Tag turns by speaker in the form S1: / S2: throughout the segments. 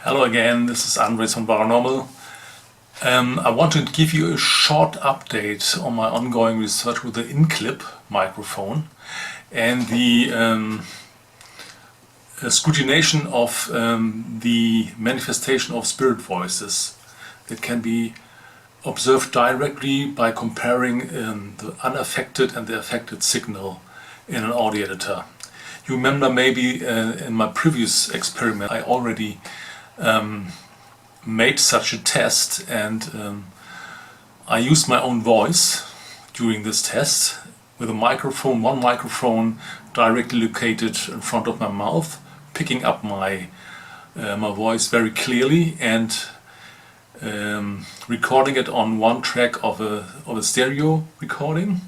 S1: Hello again, this is Andrés from Varanormal. I want to give you a short update on my ongoing research with the in-clip microphone and the scrutination of the manifestation of spirit voices that can be observed directly by comparing the unaffected and the affected signal in an audio editor. You remember maybe in my previous experiment I already made such a test, and I used my own voice during this test with one microphone directly located in front of my mouth, picking up my voice very clearly and recording it on one track of a stereo recording,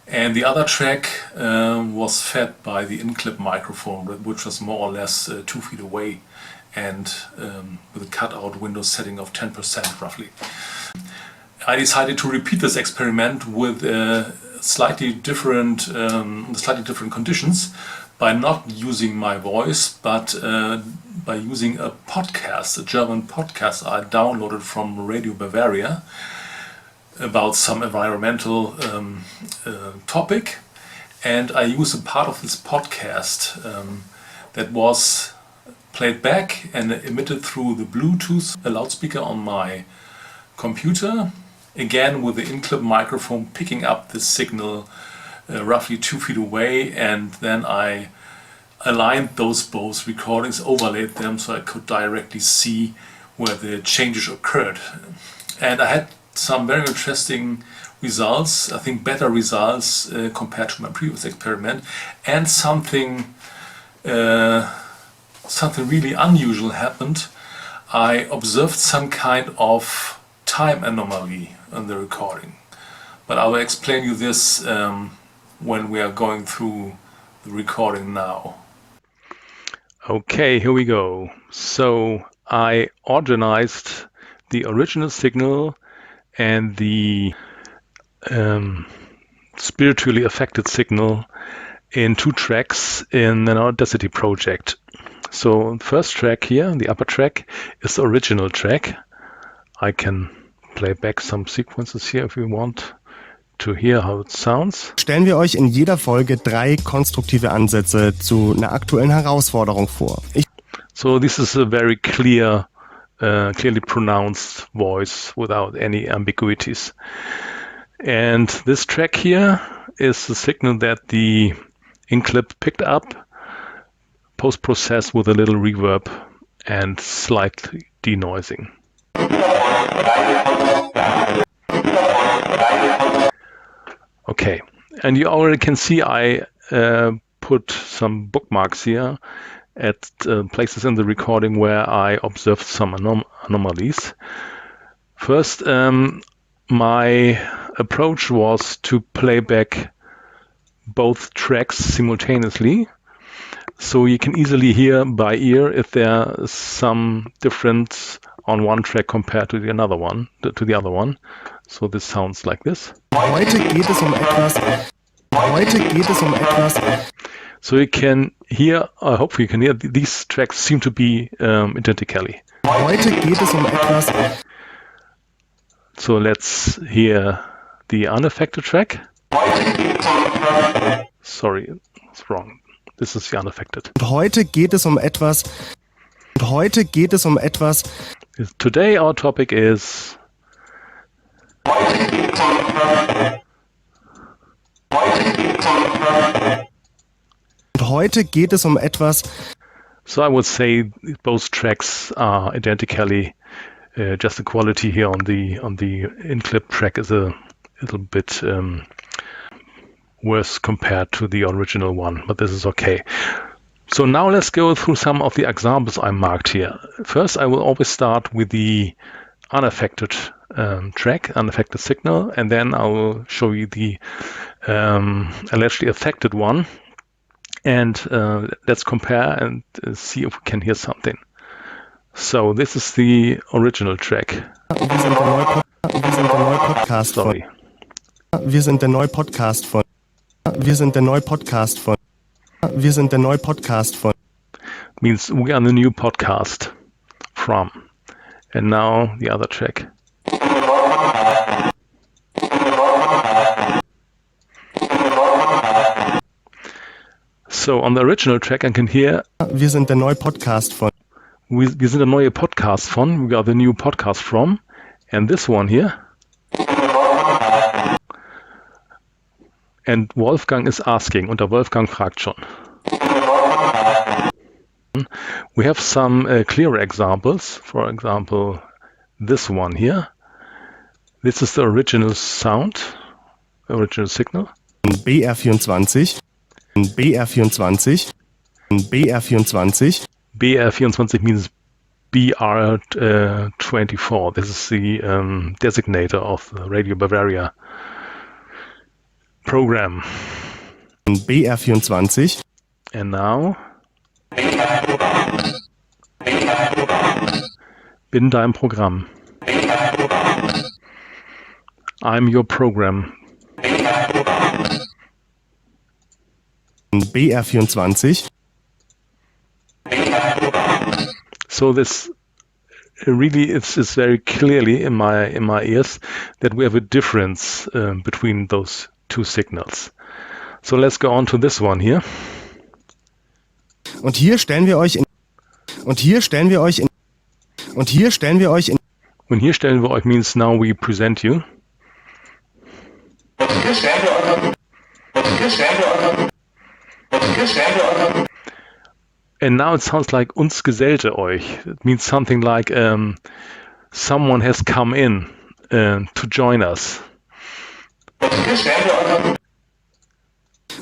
S1: and the other track was fed by the in-clip microphone, which was more or less 2 feet away, and with a cutout window setting of 10% roughly. I decided to repeat this experiment with slightly different conditions, by not using my voice, but by using a podcast, a German podcast I downloaded from Radio Bavaria about some environmental topic, and I used a part of this podcast that was played back and emitted through the Bluetooth loudspeaker on my computer, again with the in-clip microphone picking up the signal roughly 2 feet away, and then I aligned those both recordings, overlaid them so I could directly see where the changes occurred. And I had some very interesting results, I think better results compared to my previous experiment, and something really unusual happened. I observed some kind of time anomaly on the recording, but I will explain you this when we are going through the recording now.
S2: Okay, here we go. So I organized the original signal and the spiritually affected signal in 2 tracks in an Audacity project. So the first track here, the upper track, is the original track. I can play back some sequences here if you want to hear how it sounds.
S3: Stellen wir euch in jeder Folge 3 konstruktive Ansätze zu einer aktuellen Herausforderung vor.
S2: So this is a very clearly pronounced voice without any ambiguities. And this track here is the signal that the in-clip picked up, post-processed with a little reverb and slightly denoising. Okay, and you already can see I put some bookmarks here at places in the recording where I observed some anomalies. First, my approach was to play back both tracks simultaneously, so you can easily hear by ear if there is some difference on one track compared to the other one. So this sounds like this.
S3: Heute geht es um etwas.
S2: So you can hear, hopefully you can hear, these tracks seem to be identically.
S3: Heute geht es um etwas.
S2: So let's hear the unaffected track. Sorry, it's wrong. This is the unaffected.
S3: Heute geht es um etwas.
S2: Today our topic is
S3: Heute geht es um etwas.
S2: So I would say both tracks are identically. Just the quality here on the in-clip track is a little bit worse compared to the original one, but this is okay. So now let's go through some of the examples I marked here. First, I will always start with the unaffected track, unaffected signal, and then I will show you the allegedly affected one. And let's compare and see if we can hear something. So this is the original track.
S3: Wir sind der neue Podcast von.
S2: Means we are the new podcast from. And now the other track. So on the original track I can hear
S3: Wir sind der neue Podcast von.
S2: wir sind der neue Podcast von, we are the new podcast from, and this one here. And Wolfgang is asking, und der Wolfgang fragt schon. We have some clearer examples, for example, this one here. This is the original sound, original signal.
S3: BR24, BR24, BR24.
S2: BR24 means BR24. This is the designator of the Radio Bavaria program.
S3: BR24.
S2: And now bin dein Programm. I'm your program.
S3: BR24.
S2: So this really it's very clearly in my ears that we have a difference between those two signals. So let's go on to this one here.
S3: Und hier stellen wir euch
S2: means now we present you. And now it sounds like uns gesellte euch. It means something like someone has come in to join us.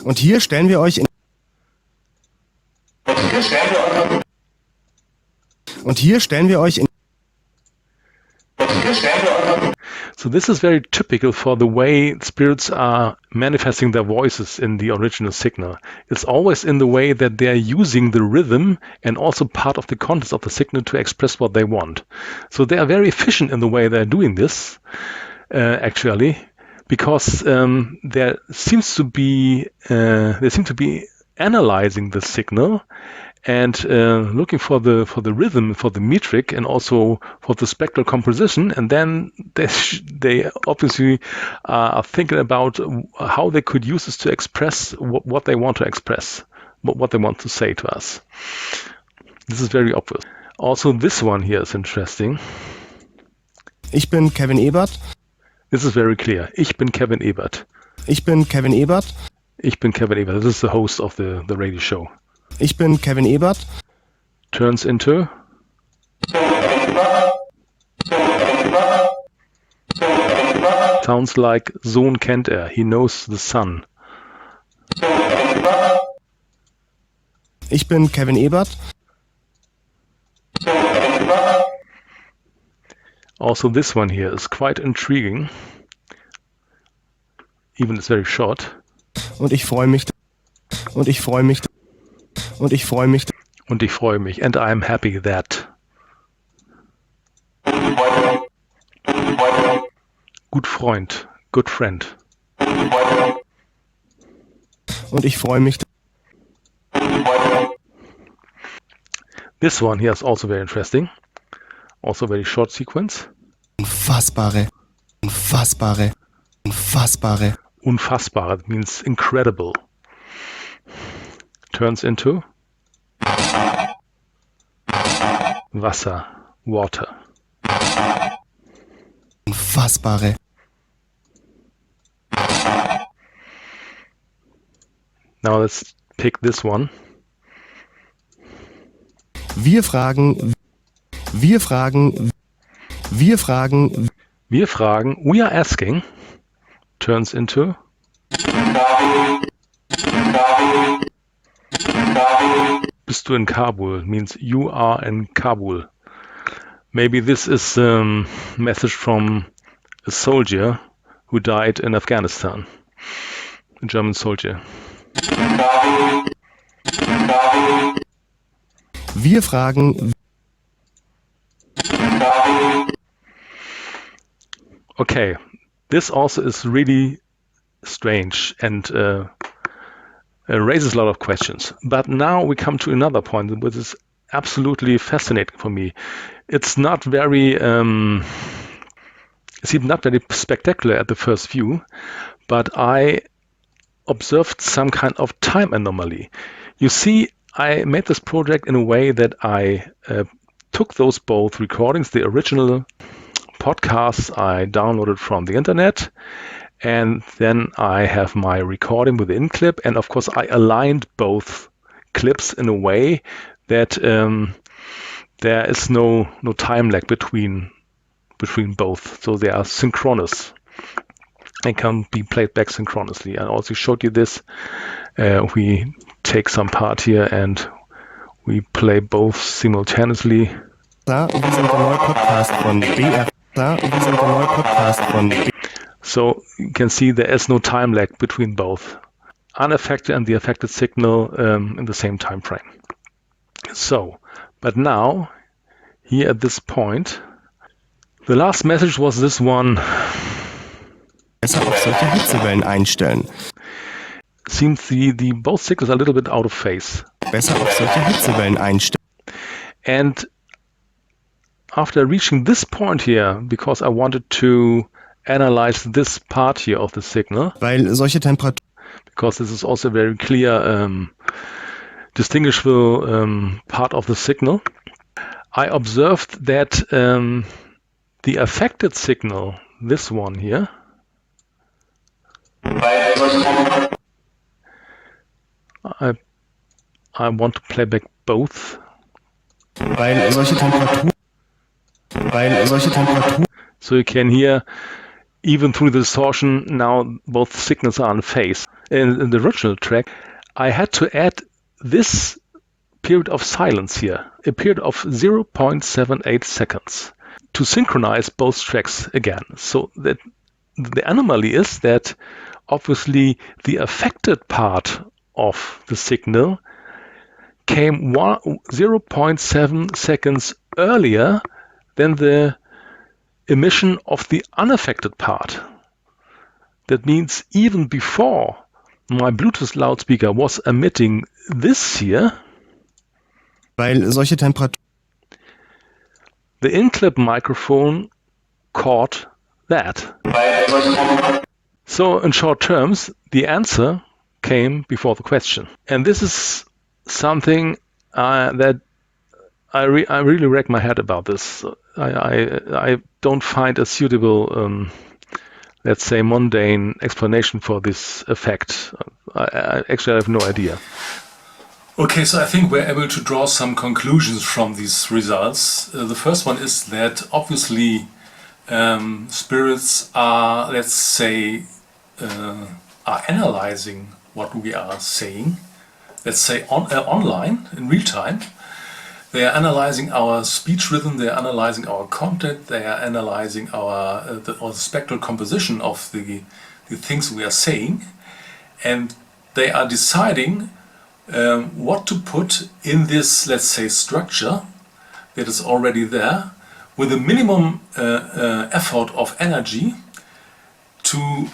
S3: Und hier stellen wir euch
S2: So this is very typical for the way spirits are manifesting their voices in the original signal. It's always in the way that they're using the rhythm and also part of the context of the signal to express what they want. So they are very efficient in the way they're doing this, actually, because they seem to be analyzing the signal and looking for the rhythm, for the metric, and also for the spectral composition. And then they obviously are thinking about how they could use this to express what they want to express, what they want to say to us. This is very obvious. Also, this one here is interesting.
S3: Ich bin Kevin Ebert.
S2: This is very clear. Ich bin Kevin Ebert.
S3: Ich bin Kevin Ebert.
S2: Ich bin Kevin Ebert. This is the host of the radio show.
S3: Ich bin Kevin Ebert.
S2: Turns into sounds like Sohn kennt er. He knows the son.
S3: Ich bin Kevin Ebert.
S2: Also this one here is quite intriguing. Even it's very short.
S3: Und ich freue mich. Und ich freue mich. Und ich freue mich.
S2: Und ich freue mich. And I'm happy that. Gut Freund. Good friend.
S3: Und ich freue mich.
S2: This one here is also very interesting. Also very short sequence.
S3: Unfassbare. Unfassbare. Unfassbare.
S2: Unfassbar. It means incredible. Turns into Wasser, water.
S3: Unfassbare.
S2: Now let's pick this one.
S3: Wir fragen, we
S2: are asking, turns into Bist du in Kabul? Means you are in Kabul. Maybe this is a message from a soldier who died in Afghanistan. A German soldier.
S3: Wir fragen.
S2: Okay, this also is really strange and raises a lot of questions. But now we come to another point, which is absolutely fascinating for me. It's not very spectacular at the first view, but I observed some kind of time anomaly. You see, I made this project in a way that I took those both recordings, the original podcasts I downloaded from the internet, and then I have my recording with the in-clip, and of course I aligned both clips in a way that there is no time lag between both, so they are synchronous and can be played back synchronously. I also showed you this. We take some part here and we play both simultaneously.
S3: Wir sind der neue Podcast von BR. Wir sind der neue Podcast von BR.
S2: So you can see there is no time lag between both unaffected and the affected signal in the same time frame. So, but now, here at this point, the last message was this one.
S3: Besser auf solche Hitzewellen einstellen.
S2: Seems the both signals are a little bit out of phase.
S3: Besser auf solche Hitzewellen einstellen.
S2: And after reaching this point here, because I wanted to analyze this part here of the signal,
S3: Weil solche Temperaturen,
S2: because this is also a very clear, distinguishable part of the signal, I observed that the affected signal, this one here, I want to play back both.
S3: weil solche Temperaturen.
S2: So you can hear, even through the distortion, now both signals are in phase. In the original track, I had to add this period of silence here, a period of 0.78 seconds, to synchronize both tracks again. So that the anomaly is that obviously the affected part of the signal came 0.7 seconds earlier than the emission of the unaffected part. That means even before my Bluetooth loudspeaker was emitting this here,
S3: Weil solche Temperaturen.
S2: the in-clip microphone caught that. So in short terms, the answer came before the question. And this is something that I really wreck my head about this. I don't find a suitable, let's say, mundane explanation for this effect. I have no idea.
S1: Okay, so I think we're able to draw some conclusions from these results. The first one is that obviously spirits are, let's say, are analyzing what we are saying. Let's say online, in real time. They are analyzing our speech rhythm, they are analyzing our content, they are analyzing our the spectral composition of the things we are saying, and they are deciding what to put in this, let's say, structure that is already there, with a minimum effort of energy to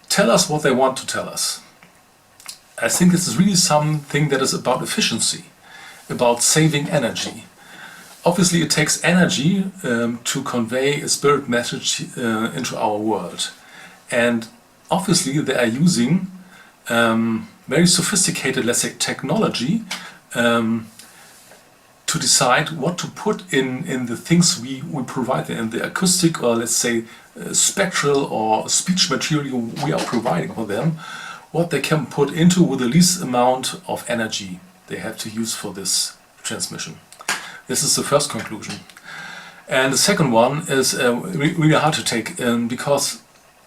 S1: tell us what they want to tell us. I think this is really something that is about efficiency, about saving energy. Obviously it takes energy to convey a spirit message into our world, and obviously they are using very sophisticated, let's say, technology to decide what to put in the things we provide, in the acoustic or, let's say, spectral or speech material we are providing for them, what they can put into with the least amount of energy they have to use for this transmission. This is the first conclusion. And the second one is really hard to take because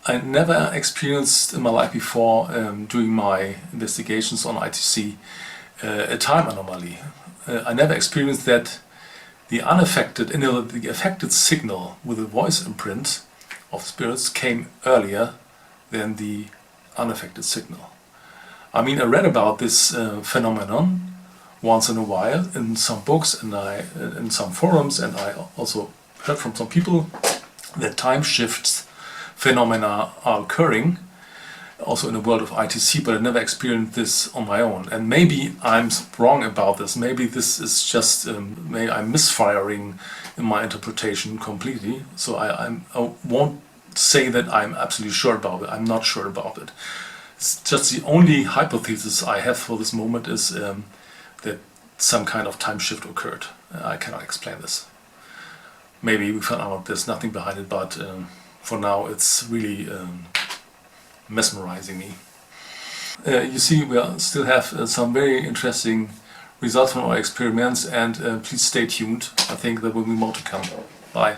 S1: I never experienced in my life before, doing my investigations on ITC, a time anomaly. I never experienced that the affected signal with a voice imprint of spirits came earlier than the unaffected signal. I mean, I read about this phenomenon once in a while in some books and in some forums, and I also heard from some people that time shifts phenomena are occurring, also in the world of ITC, but I never experienced this on my own. And maybe I'm wrong about this. Maybe this is just, maybe I'm misfiring in my interpretation completely. So I won't say that I'm absolutely sure about it. I'm not sure about it. It's just the only hypothesis I have for this moment is that some kind of time shift occurred. I cannot explain this. Maybe we found out there's nothing behind it, but for now it's really mesmerizing me. You see, we still have some very interesting results from our experiments, and please stay tuned. I think there will be more to come. Bye.